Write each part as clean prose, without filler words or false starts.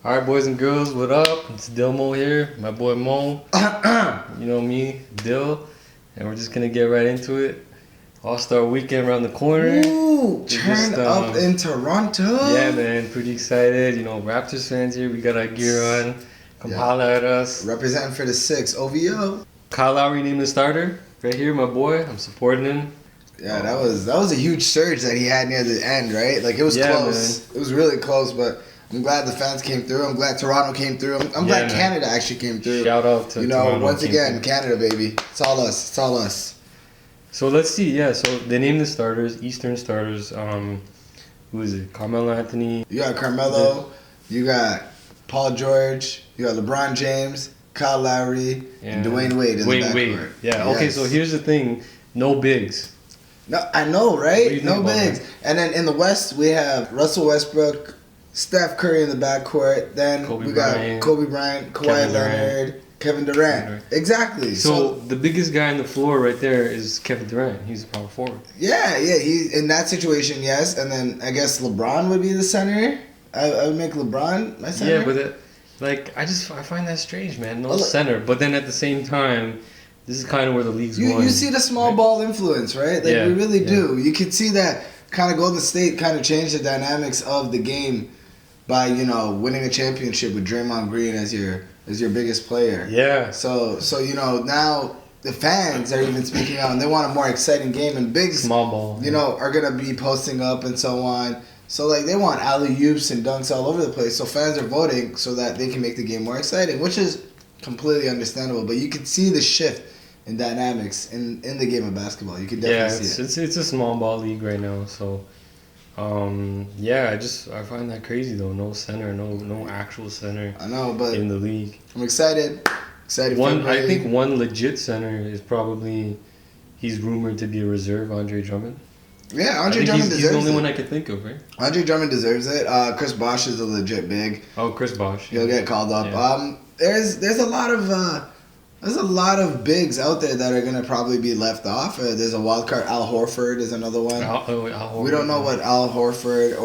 Alright, boys and girls, what up? It's Dilmo here, my boy Mo. You know me, Dill. And we're just gonna get right into it. All-Star weekend around the corner. Ooh, turn up in Toronto. Yeah, man, pretty excited. You know, Raptors fans here, we got our gear on. Come holla at us. Representing for the 6, OVO. Kyle Lowry named the starter. Right here, my boy. I'm supporting him. Yeah, that was a huge surge that he had near the end, right? Like, it was close. Man. It was really close, but I'm glad the fans came through. I'm glad Toronto came through. I'm glad Canada actually came through. Shout out to Toronto. Once again, Canada, baby. It's all us. It's all us. So let's see. Yeah, so they named the starters, Eastern starters. Who is it? Carmelo Anthony. You got Carmelo. You got Paul George. You got LeBron James, Kyle Lowry, and Dwayne Wade in the backcourt. Yeah, okay, so here's the thing. No bigs. No, I know, right? No bigs. And then in the West, we have Russell Westbrook, Steph Curry in the backcourt. Then we got Kobe Bryant, Kawhi Leonard, Kevin Durant. Exactly. So the biggest guy on the floor right there is Kevin Durant. He's a power forward. Yeah. He in that situation, yes. And then I guess LeBron would be the center. I would make LeBron my center. Yeah, but I find that strange, man. No center. But then at the same time, this is kind of where the league's going. You see the small ball influence, right? Like we really do. You can see that kind of Golden State kind of changed the dynamics of the game by winning a championship with Draymond Green as your biggest player. Yeah. So now the fans are even speaking out and they want a more exciting game, and bigs small ball are gonna be posting up and so on. So they want alley-oops and dunks all over the place. So fans are voting so that they can make the game more exciting, which is completely understandable. But you can see the shift in dynamics in the game of basketball. You can definitely see it. It's a small ball league right now. So I find that crazy though. No center, no actual center. I know, but in the league, I'm excited. I think one legit center is probably he's rumored to be a reserve, Andre Drummond. Yeah, Andre Drummond deserves it. He's the only one I could think of, right? Andre Drummond deserves it. Chris Bosh is a legit big. Oh, Chris Bosh. He'll get called up. Yeah. There's a lot of bigs out there that are gonna probably be left off. There's a wild card. Al Horford is another one. Al Horford, we don't know what Al Horford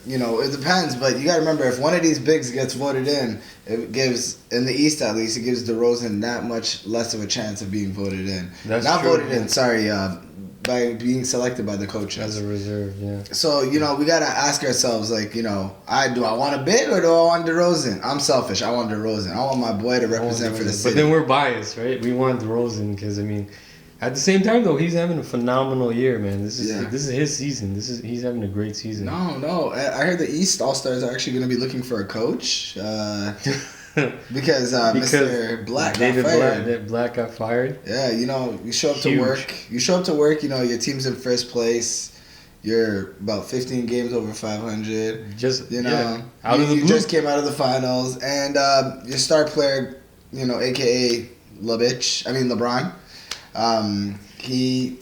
it depends. But you gotta remember, if one of these bigs gets voted in, it gives, in the East at least, it gives DeRozan that much less of a chance of being voted in. That's not true. Voted in. Sorry. By being selected by the coaches. As a reserve, yeah. So, we got to ask ourselves, do I want a big or do I want DeRozan? I'm selfish. I want DeRozan. I want my boy to represent for the city. But then we're biased, right? We want DeRozan because, at the same time, though, he's having a phenomenal year, man. This is his season. He's having a great season. No. I heard the East All-Stars are actually going to be looking for a coach. Because Mr. Blatt David got fired. Blatt got fired. Yeah, you show up to work. You show up to work, your team's in first place. You're about 15 games over 500. Just, out of the blue. You just came out of the finals. And your star player, a.k.a. LeBron, he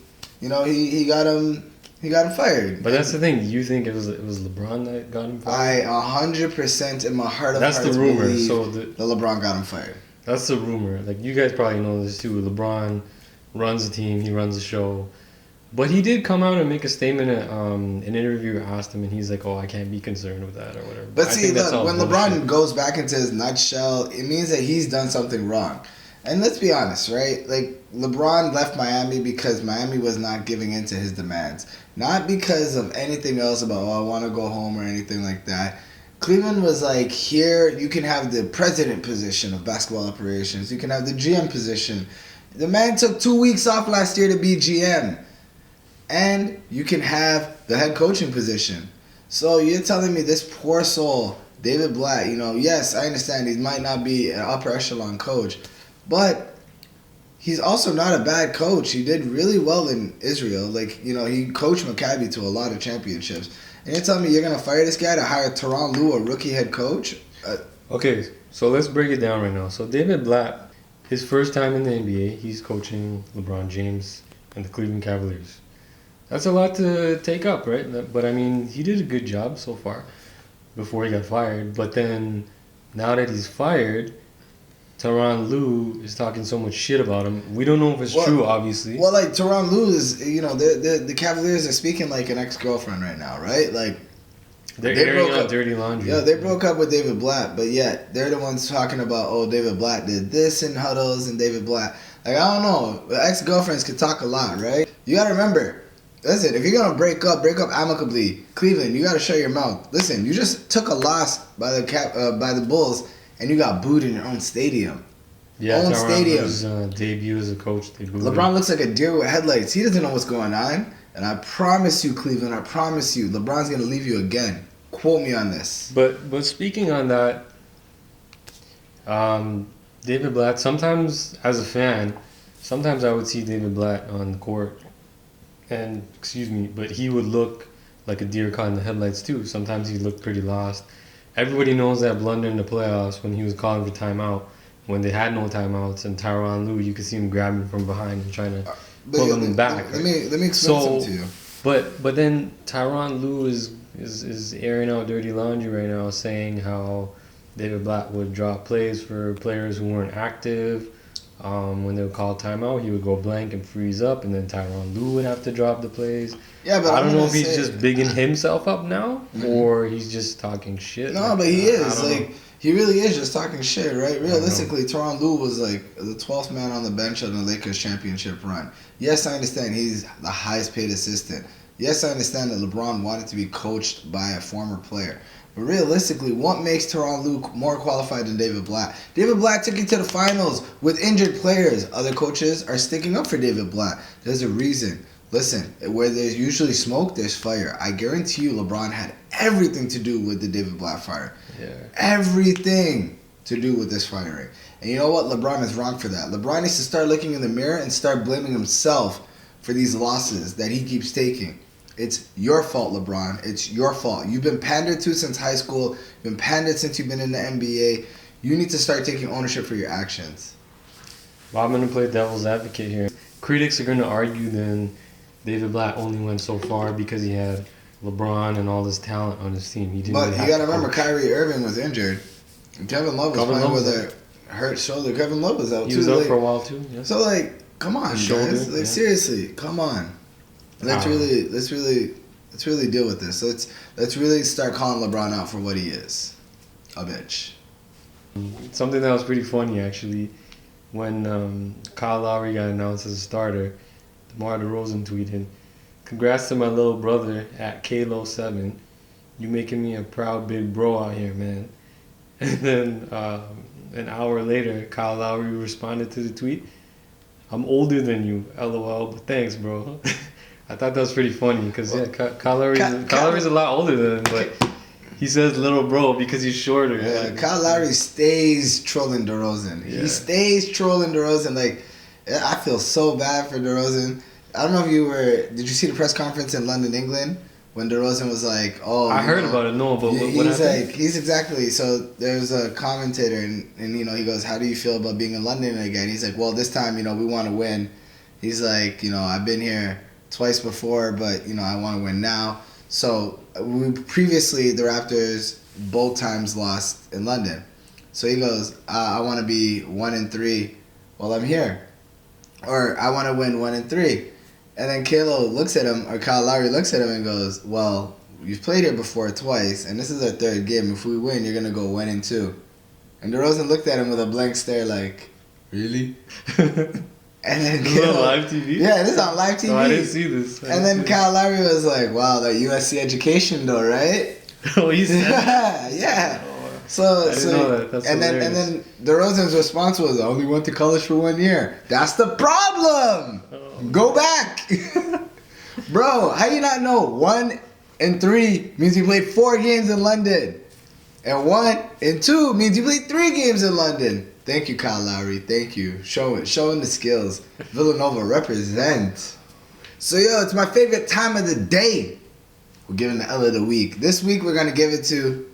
got him. He got him fired. But that's the thing. You think it was LeBron that got him fired? I 100% in my heart of hearts the rumor. believe so that LeBron got him fired. That's the rumor. You guys probably know this too. LeBron runs the team. He runs the show. But he did come out and make a statement. An interviewer asked him, and he's like, "Oh, I can't be concerned with that or whatever." But see, look, when LeBron goes back into his nutshell, it means that he's done something wrong. And let's be honest, right? LeBron left Miami because Miami was not giving in to his demands. Not because of anything else about, I want to go home or anything like that. Cleveland was here, you can have the president position of basketball operations. You can have the GM position. The man took 2 weeks off last year to be GM. And you can have the head coaching position. So you're telling me this poor soul, David Blatt, yes, I understand he might not be an upper echelon coach, but he's also not a bad coach. He did really well in Israel. He coached Maccabi to a lot of championships. And you're telling me you're going to fire this guy to hire Tyronn Lue, a rookie head coach? Okay, so let's break it down right now. So David Blatt, his first time in the NBA, he's coaching LeBron James and the Cleveland Cavaliers. That's a lot to take up, right? But, he did a good job so far before he got fired. But then, now that he's fired, Tyronn Lue is talking so much shit about him. We don't know if it's true, obviously. Well, Tyronn Lue is, the Cavaliers are speaking like an ex-girlfriend right now, right? They're They airing broke out up. dirty laundry. Yo, they broke up with David Blatt, but yet they're the ones talking about, oh, David Blatt did this in huddles and David Blatt. Like, I don't know. Ex-girlfriends can talk a lot, right? You got to remember, listen, if you're going to break up amicably. Cleveland, you got to shut your mouth. Listen, you just took a loss by the Bulls, and you got booed in your own stadium. Yeah, Own Tyronn stadium. Lue's debut as a coach. They booed him. LeBron looks like a deer with headlights. He doesn't know what's going on. And I promise you, Cleveland, I promise you, LeBron's going to leave you again. Quote me on this. But speaking on that, David Blatt, sometimes as a fan, sometimes I would see David Blatt on the court, but he would look like a deer caught in the headlights too. Sometimes he looked pretty lost. Everybody knows that blunder in the playoffs when he was calling for timeout, when they had no timeouts, and Tyronn Lue, you could see him grabbing from behind and trying to pull him back. Let me explain something to you. But then Tyronn Lue is airing out dirty laundry right now, saying how David Blatt would drop plays for players who weren't active. When they would call timeout, he would go blank and freeze up, and then Tyronn Lue would have to drop the plays. Yeah, but I don't know if he's just bigging himself up now, or he's just talking shit. No, but he is. Like, he really is just talking shit, right? Realistically, Tyronn Lue was like the 12th man on the bench of the Lakers championship run. Yes, I understand he's the highest paid assistant. Yes, I understand that LeBron wanted to be coached by a former player. But realistically, what makes Tyronn Lue more qualified than David Blatt? David Blatt took you to the finals with injured players. Other coaches are sticking up for David Blatt. There's a reason. Listen, where there's usually smoke, there's fire. I guarantee you LeBron had everything to do with the David Blatt fire. Yeah. Everything to do with this firing. And you know what? LeBron is wrong for that. LeBron needs to start looking in the mirror and start blaming himself for these losses that he keeps taking. It's your fault, LeBron. It's your fault. You've been pandered to since high school. You've been pandered since you've been in the NBA. You need to start taking ownership for your actions. Well, I'm going to play devil's advocate here. Critics are going to argue then David Blatt only went so far because he had LeBron and all this talent on his team. But you got to remember, Kyrie Irving was injured. Kevin Love was playing with a hurt shoulder. Kevin Love was out too. He was out for a while too. Yeah. So come on, guys. Seriously, come on. Let's really deal with this. Let's really start calling LeBron out for what he is, a bitch. Something that was pretty funny actually, when Kyle Lowry got announced as a starter, DeMar DeRozan tweeted, "Congrats to my little brother at Kalo7. You making me a proud big bro out here, man." And then an hour later, Kyle Lowry responded to the tweet, "I'm older than you, LOL, but thanks, bro." I thought that was pretty funny because Kyle Lowry's a lot older than him, but he says little bro because he's shorter. Yeah, Kyle Lowry stays trolling DeRozan. Yeah. He stays trolling DeRozan. I feel so bad for DeRozan. I don't know if did you see the press conference in London, England? When DeRozan was like, "Oh, I heard about it. No, but what happened?" He's exactly. So there's a commentator, and he goes, "How do you feel about being in London again?" He's like, "Well, this time, we want to win." He's like, "I've been here twice before, but I want to win now." So previously the Raptors both times lost in London. So he goes, "I want to be 1-3 while I'm here, or I want to win 1-3." And then Kyle Lowry looks at him and goes, "Well, you've played here before twice, and this is our third game. If we win, you're gonna go 1-2." And DeRozan looked at him with a blank stare, like, "Really?" And then this is on live TV? Yeah, this is on live TV. Oh, I didn't see this. And then Kyle Lowry was like, "Wow, that USC education though, right?" Oh, he said yeah. So I didn't know that. That's hilarious. And then DeRozan's response was, "I only went to college for 1 year." That's the problem. Oh. Go back. Bro, how you not know 1-3 means you played 4 games in London. And 1-2 means you played 3 games in London. Thank you, Kyle Lowry. Thank you. Showing the skills. Villanova represent. So, it's my favorite time of the day. We're giving the L of the week. This week, we're going to give it to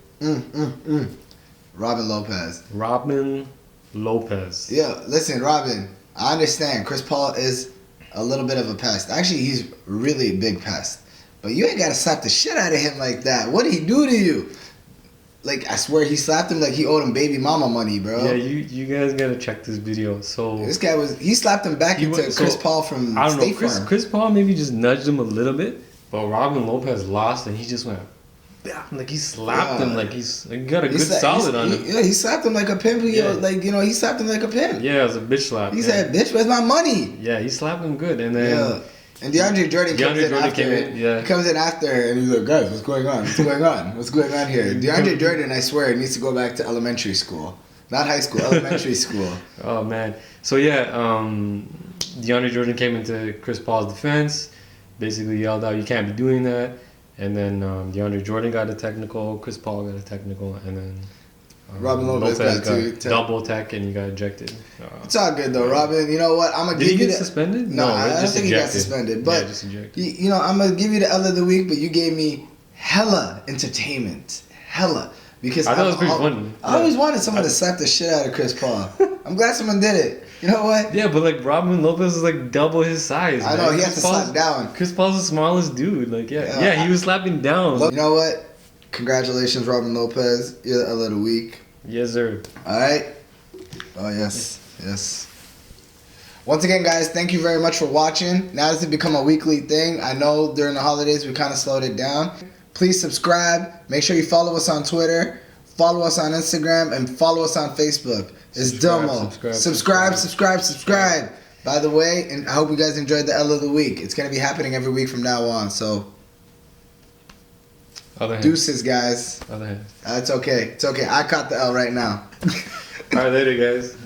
Robin Lopez. Robin Lopez. Yeah, listen, Robin, I understand Chris Paul is a little bit of a pest. Actually, he's really a big pest. But you ain't got to slap the shit out of him like that. What did he do to you? I swear he slapped him like he owed him baby mama money, bro. Yeah, you guys gotta check this video. So this guy he slapped him back into Chris Paul from I don't know. Farm. Chris Paul maybe just nudged him a little bit, but Robin Lopez lost and he just went like he slapped him like he got a good He solid on him. Yeah, he slapped him like a pimp. He slapped him like a pimp. Yeah, it was a bitch slap. He said, "Bitch, where's my money?" Yeah, he slapped him good, and then and DeAndre Jordan comes in after. He comes in after, and he's like, "Guys, what's going on? What's going on? What's going on here?" DeAndre Jordan, I swear, needs to go back to elementary school, not high school, elementary school. Oh man, so DeAndre Jordan came into Chris Paul's defense, basically yelled out, "You can't be doing that." And then DeAndre Jordan got a technical, Chris Paul got a technical, and then Robin Lopez got double tech, and he got ejected. It's all good though, Robin. You know what? I'm gonna give you. Did he get suspended? No, I don't think he got suspended. But just ejected. You know, I'm gonna give you the L of the week, but you gave me hella entertainment, hella. Because I thought it was pretty funny. I always wanted someone to slap the shit out of Chris Paul. I'm glad someone did it. You know what? Yeah, but like Robin Lopez is like double his size. I know, he has to slap down. Chris Paul's the smallest dude. Like, yeah, he was slapping down. You know what? Congratulations, Robin Lopez. You're the L of the week. Yes, sir. All right. Oh, yes. Once again, guys, thank you very much for watching. Now this has become a weekly thing. I know during the holidays we kind of slowed it down. Please subscribe. Make sure you follow us on Twitter, follow us on Instagram, and follow us on Facebook. It's Domo. Subscribe. By the way, and I hope you guys enjoyed the L of the week. It's going to be happening every week from now on. So, deuces, guys. Other hand. It's okay. It's okay. I caught the L right now. All right, later, guys.